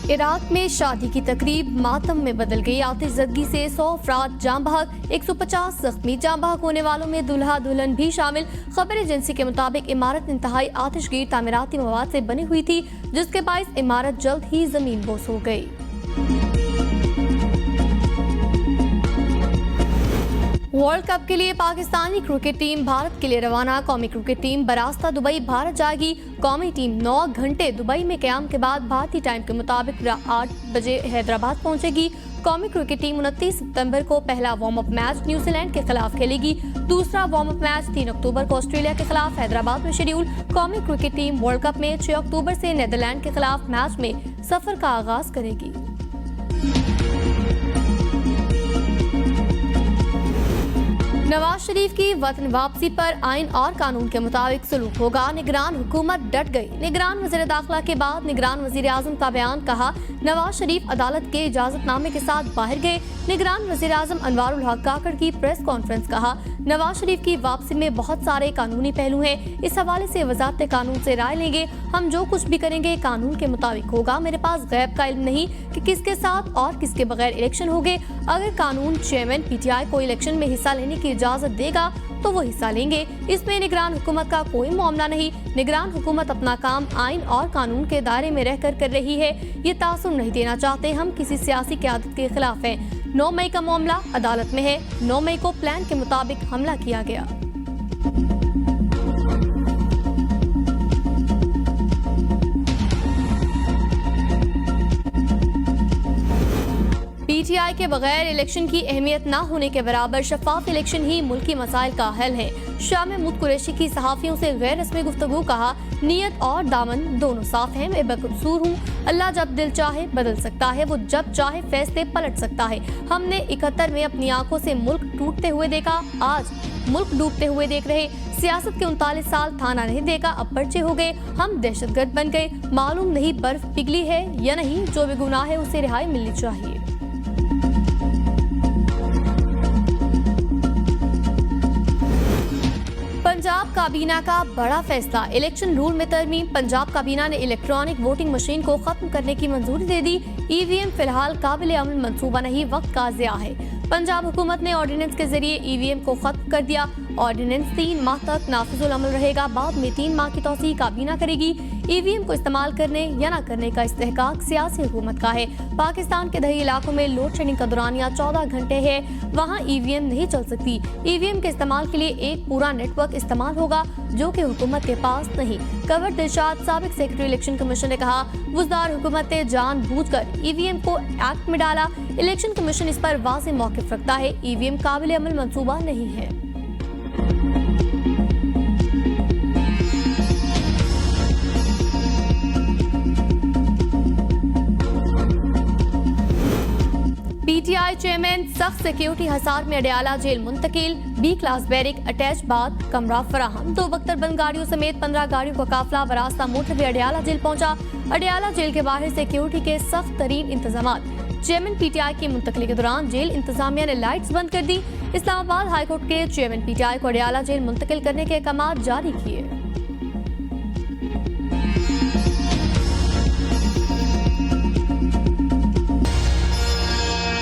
Iraq में शादी की तकरीब मातम में बदल गई। आतिशज़दगी से 100 अफराद जाम बहक, 150 जख्मी। जाम बहक होने वालों में दूल्हा दुल्हन भी शामिल। खबर एजेंसी के मुताबिक इमारत इंतहाई आतिशगीर तामीराती मवाद से बनी हुई थी, जिसके बाइस इमारत जल्द ही जमीन बोस हो गई। वर्ल्ड कप के लिए पाकिस्तानी क्रिकेट टीम भारत के लिए रवाना। कौमी क्रिकेट टीम बरास्ता दुबई भारत जाएगी। कौमी टीम 9 घंटे दुबई में क़याम के बाद भारतीय टाइम के मुताबिक 8 बजे हैदराबाद पहुंचेगी। कौमी क्रिकेट टीम 29 सितंबर को पहला वार्म अप मैच न्यूजीलैंड के खिलाफ खेलेगी। दूसरा वार्म अप मैच 3 अक्टूबर को ऑस्ट्रेलिया के खिलाफ हैदराबाद में शेड्यूल। कौमी क्रिकेट टीम वर्ल्ड कप में 6 अक्टूबर से नीदरलैंड के खिलाफ मैच में सफर का आगाज करेगी। नवाज शरीफ की वतन वापसी पर आइन और कानून के मुताबिक सलूक होगा। निगरान हुकूमत डट गई। निगरान वज़ीर दाखिला के बाद निगरान वज़ीर आज़म का बयान। कहा, नवाज शरीफ अदालत के इजाजतनामे के साथ बाहर गए। निगरान वज़ीर आज़म अनवारुल हक काकड़ की प्रेस कॉन्फ्रेंस। कहा, नवाज शरीफ की वापसी में बहुत सारे कानूनी पहलू हैं। इस हवाले से वज़ारत कानून से राय लेंगे। हम जो कुछ भी करेंगे कानून के मुताबिक होगा। मेरे पास गैब का इल्म नहीं कि किसके साथ और किसके बगैर इलेक्शन होंगे। अगर कानून चेयरमैन PTI को इलेक्शन में हिस्सा लेने की इजाजत देगा तो वो हिस्सा लेंगे। इसमें निगरान हुकूमत का कोई मामला नहीं। निगरान हुकूमत अपना काम आइन और कानून के दायरे में रहकर कर रही है। ये तासुर नहीं देना चाहते। हम किसी सियासी क़यादत के खिलाफ हैं। 9 मई का मामला अदालत में है। 9 मई को प्लान के मुताबिक हमला किया गया। PTI के बगैर इलेक्शन की अहमियत न होने के बराबर। शफाफ इलेक्शन ही मुल्की मसाइल का हल है। शाह महमूद कुरैशी की सहाफ़ियों से गैर रस्मी गुफ्तगू। कहा, नियत और दामन दोनों साफ हैं। मैं बेकसूर हूँ। अल्लाह जब दिल चाहे बदल सकता है। वो जब चाहे फैसले पलट सकता है। हमने 71 में अपनी आंखों से मुल्क टूटते हुए देखा। आज मुल्क डूबते हुए देख रहे। सियासत के 39 साल थाना नहीं देखा, अब पर्चे हो गए। हम दहशतगर्द बन गए। मालूम नहीं बर्फ पिघली है या नहीं। जो बेगुनाह है उसे रिहाई मिलनी चाहिए। पंजाब काबीना का बड़ा फैसला। इलेक्शन रूल में तरमीम। पंजाब काबीना ने इलेक्ट्रॉनिक वोटिंग मशीन को खत्म करने की मंजूरी दे दी। EVM फिलहाल काबिल अमल मंसूबा नहीं, वक्त का ज़िया है। पंजाब हुकूमत ने ऑर्डिनेंस के जरिए EVM को खत्म कर दिया। ऑर्डिनेंस 3 माह तक नाफिजुल अमल रहेगा। बाद में 3 माह की तौसीह काबीना करेगी। EVM को इस्तेमाल करने या न करने का इस्तेहकाक सियासी हुकूमत का है। पाकिस्तान के दही इलाकों में लोड शेडिंग का दौरानिया 14 घंटे है। वहाँ EVM नहीं चल सकती। EVM के इस्तेमाल के लिए एक पूरा नेटवर्क इस्तेमाल होगा, जो कि हुकूमत के पास नहीं। कंवर दिलशाद, साबिक सेक्रेटरी इलेक्शन कमीशन ने कहा, बुज़दार हुकूमत ने जानबूझकर EVM को एक्ट में डाला। इलेक्शन कमीशन इस पर वाज़ेह मौक़िफ़ रखता है। EVM काबिल अमल मंसूबा नहीं है। PTI चेयरमैन सख्त सिक्योरिटी हसार में अडयाला जेल मुंतकिल। B class barrack attach bath कमरा फराहम। 2 बख्तरबंद गाड़ियों समेत 15 गाड़ियों का काफिला बरास्ता मोटरवे अडयाला जेल पहुंचा। अडयाला जेल के बाहर सिक्योरिटी के सख्त तरीन इंतजाम। चेयरमैन PTI की मुंतकली के दौरान जेल इंतजामिया ने लाइट्स बंद कर दी। इस्लामाबाद हाईकोर्ट के चेयरमैन PTI को अडयाला जेल मुंतकिल करने के अहकाम जारी किए।